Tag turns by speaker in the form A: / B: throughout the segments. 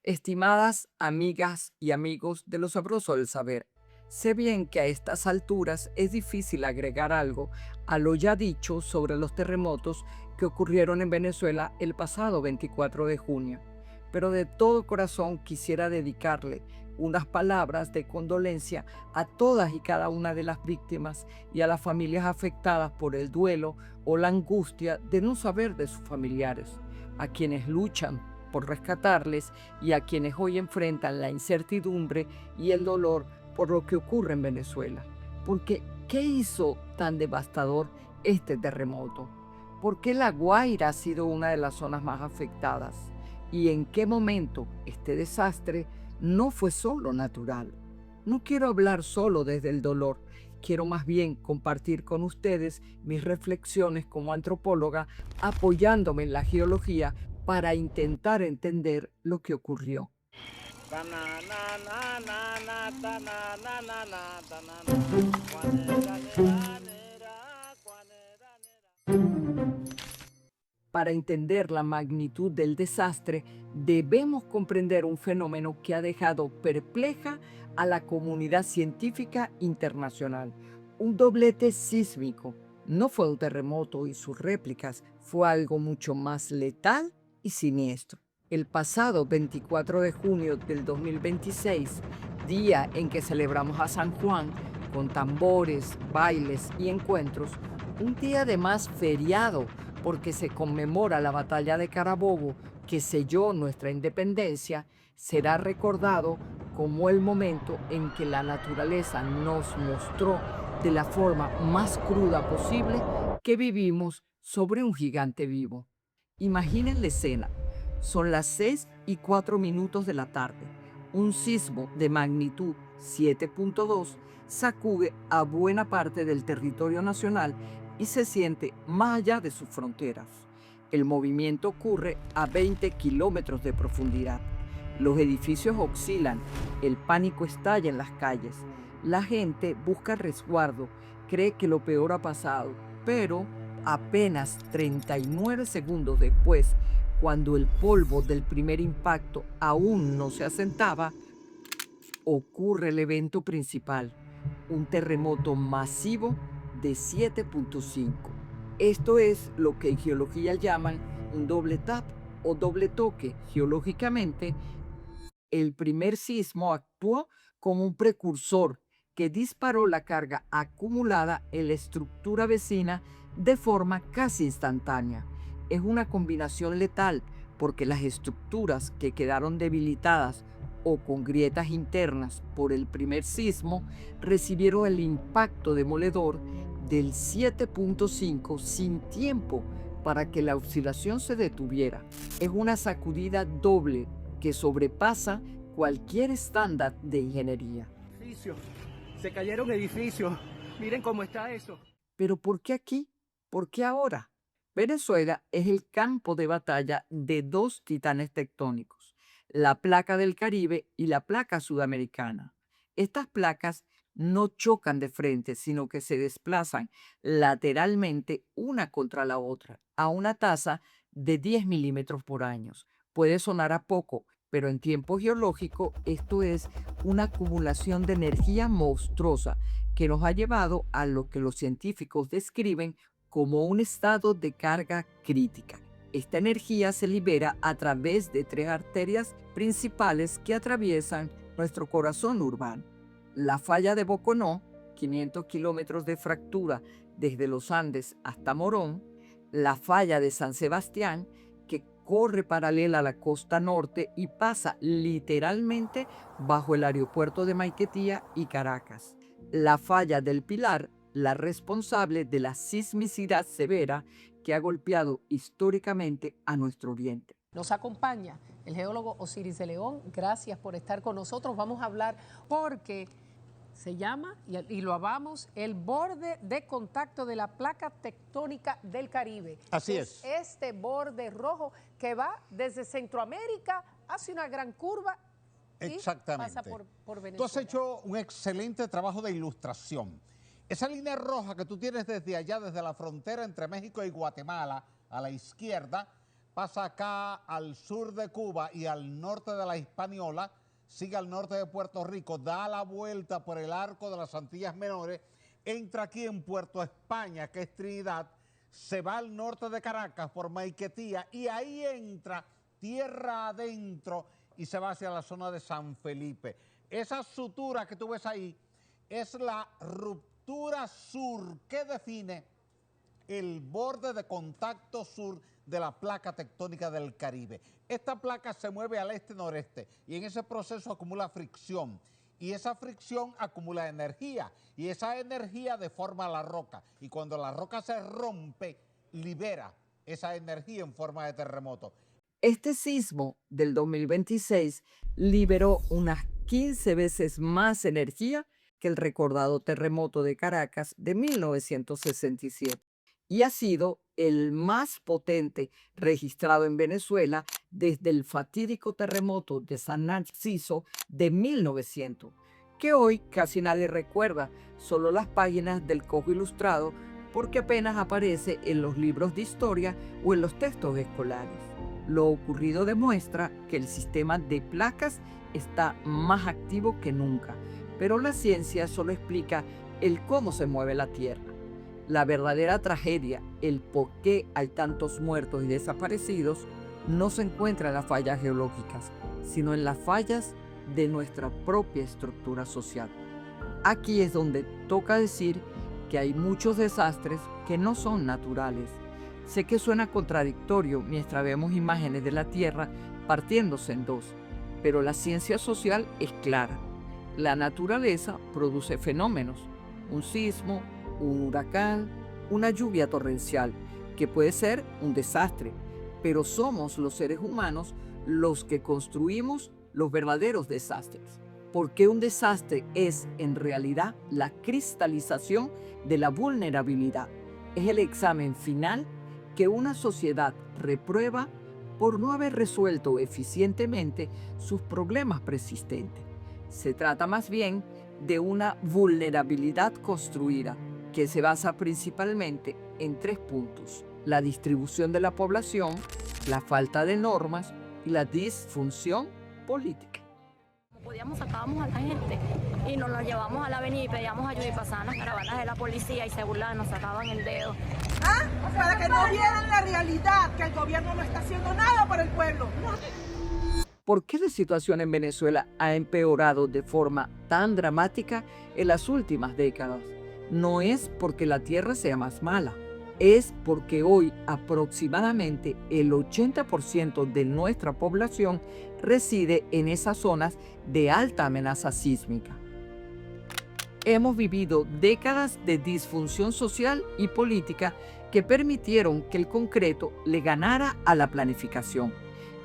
A: Estimadas amigas y amigos de lo sabroso del saber, sé bien que a estas alturas es difícil agregar algo a lo ya dicho sobre los terremotos que ocurrieron en Venezuela el pasado 24 de junio, pero de todo corazón quisiera dedicarle unas palabras de condolencia a todas y cada una de las víctimas y a las familias afectadas por el duelo o la angustia de no saber de sus familiares, a quienes luchan por rescatarles y a quienes hoy enfrentan la incertidumbre y el dolor por lo que ocurre en Venezuela. Porque, ¿qué hizo tan devastador este terremoto? ¿Por qué La Guaira ha sido una de las zonas más afectadas? ¿Y en qué momento este desastre no fue solo natural? No quiero hablar solo desde el dolor, quiero más bien compartir con ustedes mis reflexiones como antropóloga apoyándome en la geología para intentar entender lo que ocurrió. Para entender la magnitud del desastre, debemos comprender un fenómeno que ha dejado perpleja a la comunidad científica internacional. Un doblete sísmico. No fue un terremoto y sus réplicas, fue algo mucho más letal y siniestro. El pasado 24 de junio del 2026, día en que celebramos a San Juan, con tambores, bailes y encuentros, un día además feriado porque se conmemora la batalla de Carabobo que selló nuestra independencia, será recordado como el momento en que la naturaleza nos mostró de la forma más cruda posible que vivimos sobre un gigante vivo. Imaginen la escena. Son las 6:04 de la tarde. Un sismo de magnitud 7.2 sacude a buena parte del territorio nacional y se siente más allá de sus fronteras. El movimiento ocurre a 20 kilómetros de profundidad. Los edificios oscilan, el pánico estalla en las calles. La gente busca resguardo, cree que lo peor ha pasado, pero apenas 39 segundos después, cuando el polvo del primer impacto aún no se asentaba, ocurre el evento principal, un terremoto masivo de 7.5. Esto es lo que en geología llaman un doble tap o doble toque. Geológicamente, el primer sismo actuó como un precursor que disparó la carga acumulada en la estructura vecina de forma casi instantánea. Es una combinación letal porque las estructuras que quedaron debilitadas o con grietas internas por el primer sismo recibieron el impacto demoledor del 7.5 sin tiempo para que la oscilación se detuviera. Es una sacudida doble que sobrepasa cualquier estándar de ingeniería.
B: Se cayeron edificios. Miren cómo está eso.
A: Pero ¿por qué aquí? ¿Por qué ahora? Venezuela es el campo de batalla de dos titanes tectónicos, la placa del Caribe y la placa sudamericana. Estas placas no chocan de frente, sino que se desplazan lateralmente una contra la otra a una tasa de 10 milímetros por año. Puede sonar a poco, pero en tiempo geológico esto es una acumulación de energía monstruosa que nos ha llevado a lo que los científicos describen como un estado de carga crítica. Esta energía se libera a través de tres arterias principales que atraviesan nuestro corazón urbano. La falla de Boconó, 500 kilómetros de fractura desde los Andes hasta Morón, la falla de San Sebastián, que corre paralela a la costa norte y pasa literalmente bajo el aeropuerto de Maiquetía y Caracas. La falla del Pilar, la responsable de la sismicidad severa que ha golpeado históricamente a nuestro oriente.
C: Nos acompaña el geólogo Osiris de León. Gracias por estar con nosotros. Vamos a hablar porque se llama, y lo hablamos, el borde de contacto de la placa tectónica del Caribe.
D: Así es.
C: Este borde rojo que va desde Centroamérica, hace una gran curva y
D: Exactamente.
C: pasa por Venezuela.
D: Tú has hecho un excelente trabajo de ilustración. Esa línea roja que tú tienes desde allá, desde la frontera entre México y Guatemala, a la izquierda, pasa acá al sur de Cuba y al norte de la Hispaniola, sigue al norte de Puerto Rico, da la vuelta por el arco de las Antillas Menores, entra aquí en Puerto España, que es Trinidad, se va al norte de Caracas por Maiquetía y ahí entra tierra adentro y se va hacia la zona de San Felipe. Esa sutura que tú ves ahí es la ruptura sur que define el borde de contacto sur de la placa tectónica del Caribe. Esta placa se mueve al este-noreste y en ese proceso acumula fricción. Y esa fricción acumula energía y esa energía deforma la roca. Y cuando la roca se rompe, libera esa energía en forma de terremoto.
A: Este sismo del 2026 liberó unas 15 veces más energía que el recordado terremoto de Caracas de 1967 y ha sido el más potente registrado en Venezuela desde el fatídico terremoto de San Narciso de 1900, que hoy casi nadie recuerda, solo las páginas del Cojo Ilustrado, porque apenas aparece en los libros de historia o en los textos escolares. Lo ocurrido demuestra que el sistema de placas está más activo que nunca, pero la ciencia solo explica el cómo se mueve la Tierra. La verdadera tragedia, el por qué hay tantos muertos y desaparecidos, no se encuentra en las fallas geológicas, sino en las fallas de nuestra propia estructura social. Aquí es donde toca decir que hay muchos desastres que no son naturales. Sé que suena contradictorio mientras vemos imágenes de la Tierra partiéndose en dos, pero la ciencia social es clara. La naturaleza produce fenómenos, un sismo, un huracán, una lluvia torrencial, que puede ser un desastre, pero somos los seres humanos los que construimos los verdaderos desastres. Porque un desastre es en realidad la cristalización de la vulnerabilidad. Es el examen final que una sociedad reprueba por no haber resuelto eficientemente sus problemas persistentes. Se trata más bien de una vulnerabilidad construida que se basa principalmente en 3 puntos: la distribución de la población, la falta de normas y la disfunción política.
E: Podíamos, sacábamos a la gente y nos la llevamos a la avenida y pedíamos ayuda y pasaban las caravanas de la policía y se burlaban, nos sacaban el dedo.
F: Para que no vieran la realidad, que el gobierno no está haciendo nada por el pueblo.
A: ¿Por qué la situación en Venezuela ha empeorado de forma tan dramática en las últimas décadas? No es porque la tierra sea más mala, es porque hoy aproximadamente el 80% de nuestra población reside en esas zonas de alta amenaza sísmica. Hemos vivido décadas de disfunción social y política que permitieron que el concreto le ganara a la planificación.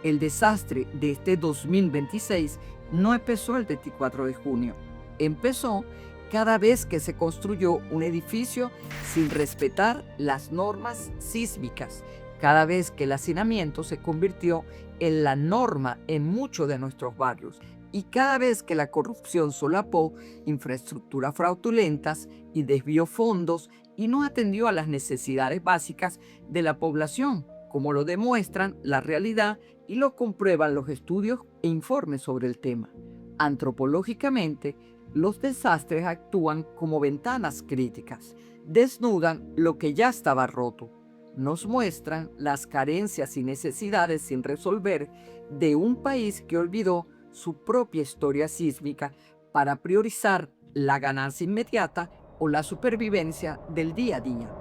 A: El desastre de este 2026 no empezó el 24 de junio, empezó cada vez que se construyó un edificio sin respetar las normas sísmicas, cada vez que el hacinamiento se convirtió en la norma en muchos de nuestros barrios y cada vez que la corrupción solapó infraestructuras fraudulentas y desvió fondos y no atendió a las necesidades básicas de la población, como lo demuestran la realidad y lo comprueban los estudios e informes sobre el tema. Antropológicamente, los desastres actúan como ventanas críticas, desnudan lo que ya estaba roto, nos muestran las carencias y necesidades sin resolver de un país que olvidó su propia historia sísmica para priorizar la ganancia inmediata o la supervivencia del día a día.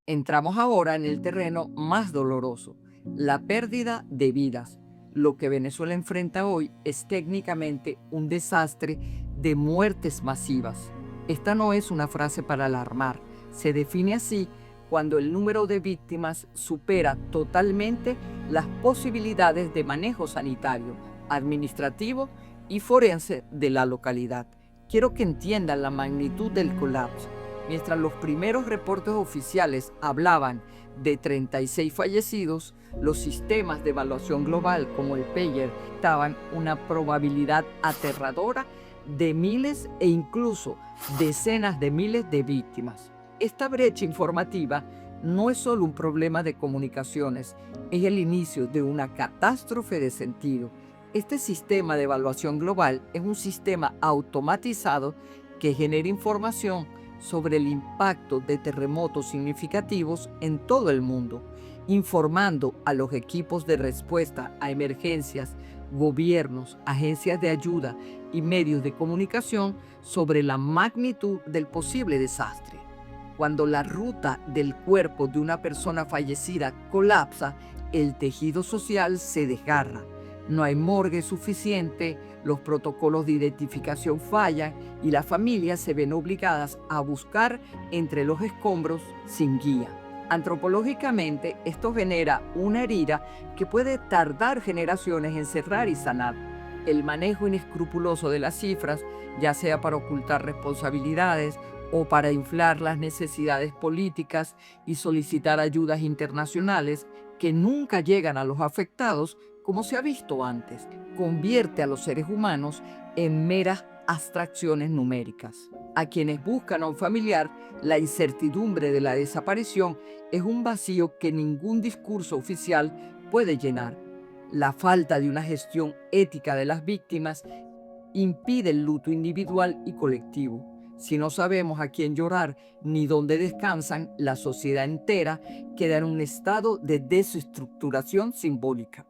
A: Entramos ahora en el terreno más doloroso, la pérdida de vidas. Lo que Venezuela enfrenta hoy es técnicamente un desastre de muertes masivas. Esta no es una frase para alarmar, se define así cuando el número de víctimas supera totalmente las posibilidades de manejo sanitario, administrativo y forense de la localidad. Quiero que entiendan la magnitud del colapso. Mientras los primeros reportes oficiales hablaban de 36 fallecidos, los sistemas de evaluación global como el Payer daban una probabilidad aterradora de miles e incluso decenas de miles de víctimas. Esta brecha informativa no es solo un problema de comunicaciones, es el inicio de una catástrofe de sentido. Este sistema de evaluación global es un sistema automatizado que genera información sobre el impacto de terremotos significativos en todo el mundo, informando a los equipos de respuesta a emergencias, gobiernos, agencias de ayuda y medios de comunicación sobre la magnitud del posible desastre. Cuando la ruta del cuerpo de una persona fallecida colapsa, el tejido social se desgarra. No hay morgue suficiente, los protocolos de identificación fallan y las familias se ven obligadas a buscar entre los escombros sin guía. Antropológicamente, esto genera una herida que puede tardar generaciones en cerrar y sanar. El manejo inescrupuloso de las cifras, ya sea para ocultar responsabilidades o para inflar las necesidades políticas y solicitar ayudas internacionales que nunca llegan a los afectados, como se ha visto antes, convierte a los seres humanos en meras abstracciones numéricas. A quienes buscan a un familiar, la incertidumbre de la desaparición es un vacío que ningún discurso oficial puede llenar. La falta de una gestión ética de las víctimas impide el luto individual y colectivo. Si no sabemos a quién llorar ni dónde descansan, la sociedad entera queda en un estado de desestructuración simbólica.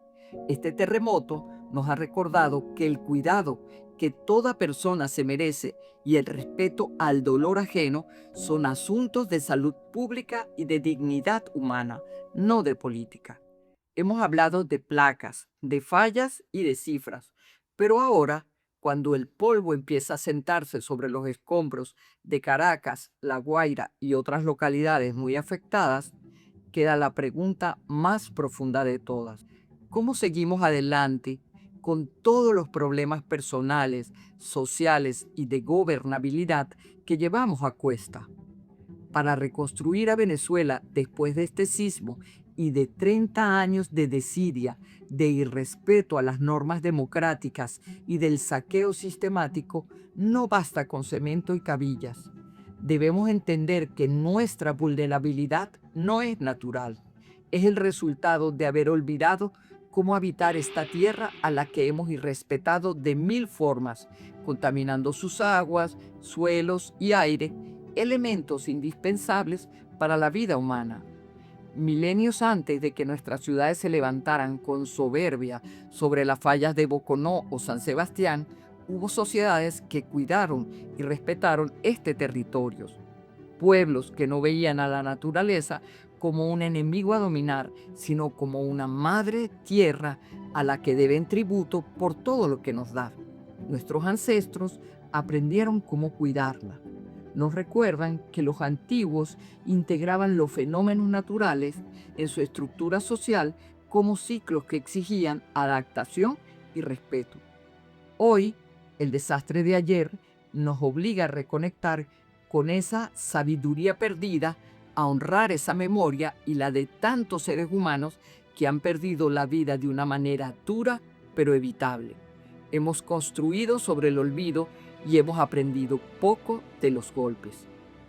A: Este terremoto nos ha recordado que el cuidado que toda persona se merece y el respeto al dolor ajeno son asuntos de salud pública y de dignidad humana, no de política. Hemos hablado de placas, de fallas y de cifras, pero ahora, cuando el polvo empieza a sentarse sobre los escombros de Caracas, La Guaira y otras localidades muy afectadas, queda la pregunta más profunda de todas. ¿Cómo seguimos adelante con todos los problemas personales, sociales y de gobernabilidad que llevamos a cuesta? Para reconstruir a Venezuela después de este sismo y de 30 años de desidia, de irrespeto a las normas democráticas y del saqueo sistemático, no basta con cemento y cabillas. Debemos entender que nuestra vulnerabilidad no es natural, es el resultado de haber olvidado cómo habitar esta tierra a la que hemos irrespetado de mil formas, contaminando sus aguas, suelos y aire, elementos indispensables para la vida humana. Milenios antes de que nuestras ciudades se levantaran con soberbia sobre las fallas de Boconó o San Sebastián, hubo sociedades que cuidaron y respetaron este territorio. Pueblos que no veían a la naturaleza como un enemigo a dominar, sino como una madre tierra a la que deben tributo por todo lo que nos da. Nuestros ancestros aprendieron cómo cuidarla. Nos recuerdan que los antiguos integraban los fenómenos naturales en su estructura social como ciclos que exigían adaptación y respeto. Hoy, el desastre de ayer nos obliga a reconectar con esa sabiduría perdida, a honrar esa memoria y la de tantos seres humanos que han perdido la vida de una manera dura pero evitable. Hemos construido sobre el olvido y hemos aprendido poco de los golpes.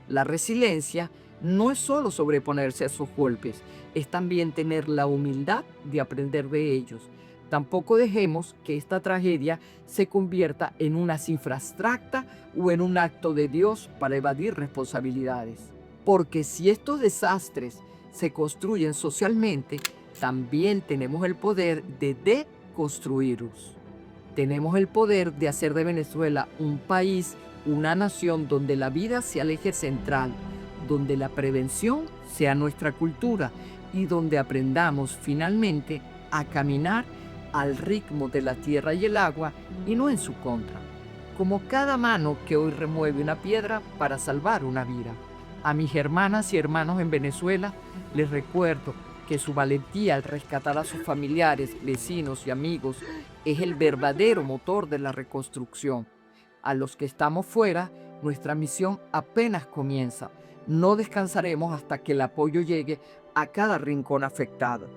A: La resiliencia no es solo sobreponerse a esos golpes, es también tener la humildad de aprender de ellos. Tampoco dejemos que esta tragedia se convierta en una cifra abstracta o en un acto de Dios para evadir responsabilidades. Porque si estos desastres se construyen socialmente, también tenemos el poder de deconstruirlos. Tenemos el poder de hacer de Venezuela un país, una nación donde la vida sea el eje central, donde la prevención sea nuestra cultura y donde aprendamos finalmente a caminar al ritmo de la tierra y el agua y no en su contra, como cada mano que hoy remueve una piedra para salvar una vida. A mis hermanas y hermanos en Venezuela les recuerdo que su valentía al rescatar a sus familiares, vecinos y amigos es el verdadero motor de la reconstrucción. A los que estamos fuera, nuestra misión apenas comienza. No descansaremos hasta que el apoyo llegue a cada rincón afectado.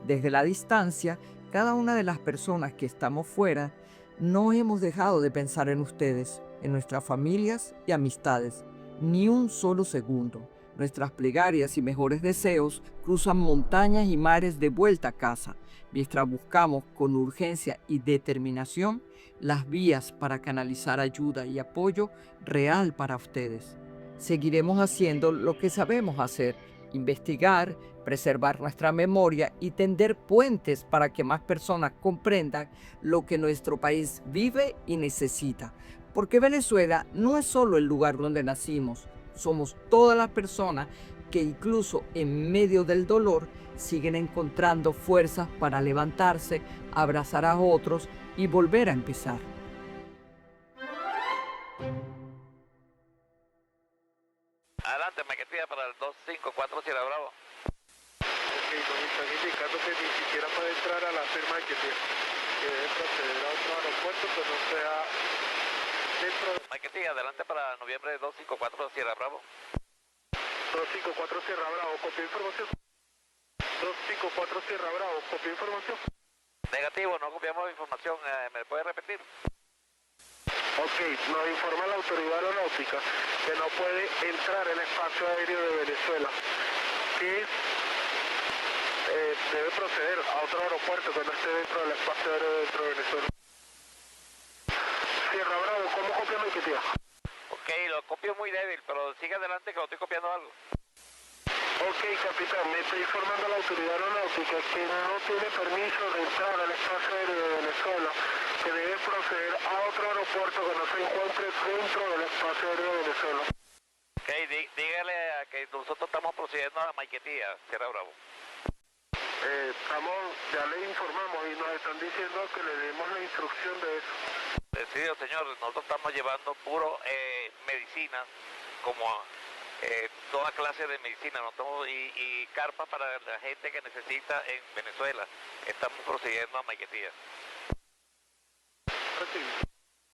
A: Desde la distancia, cada una de las personas que estamos fuera, no hemos dejado de pensar en ustedes, en nuestras familias y amistades, ni un solo segundo. Nuestras plegarias y mejores deseos cruzan montañas y mares de vuelta a casa, mientras buscamos con urgencia y determinación las vías para canalizar ayuda y apoyo real para ustedes. Seguiremos haciendo lo que sabemos hacer: investigar, preservar nuestra memoria y tender puentes para que más personas comprendan lo que nuestro país vive y necesita. Porque Venezuela no es solo el lugar donde nacimos, somos todas las personas que incluso en medio del dolor siguen encontrando fuerzas para levantarse, abrazar a otros y volver a empezar.
G: Adelante, Maquetía, para el 254 Sierra Bravo.
H: Ok, nos están indicando que ni siquiera puede entrar a la firma de que debe proceder a otro aeropuerto que no sea dentro de...
G: Maquetía, adelante para noviembre 254 Sierra Bravo.
H: 254 Sierra Bravo, copia información. 254 Sierra Bravo, copia información.
G: Negativo, no copiamos información. ¿Me puede repetir?
H: Ok, nos informa la autoridad aeronáutica que no puede entrar en el espacio aéreo de Venezuela, que debe proceder a otro aeropuerto que no esté dentro del espacio aéreo dentro de Venezuela. Sierra Bravo, ¿cómo copia mi tía?
G: Ok, lo copio muy débil, pero sigue adelante que lo estoy copiando algo.
H: Ok, capitán, me está informando la autoridad aeronáutica que no tiene permiso de entrar al espacio aéreo de Venezuela, que debe proceder a otro aeropuerto que no se encuentre dentro del espacio aéreo de Venezuela.
G: Ok, dígale a que nosotros estamos procediendo a Maiquetía, Sierra Bravo.
H: Ya le informamos y nos están diciendo que le demos la instrucción de eso.
G: Sí, señor, nosotros estamos llevando puro medicina, como toda clase de medicina, ¿no? y carpas para la gente que necesita en Venezuela. Estamos procediendo a Maiquetía.
H: Recibido.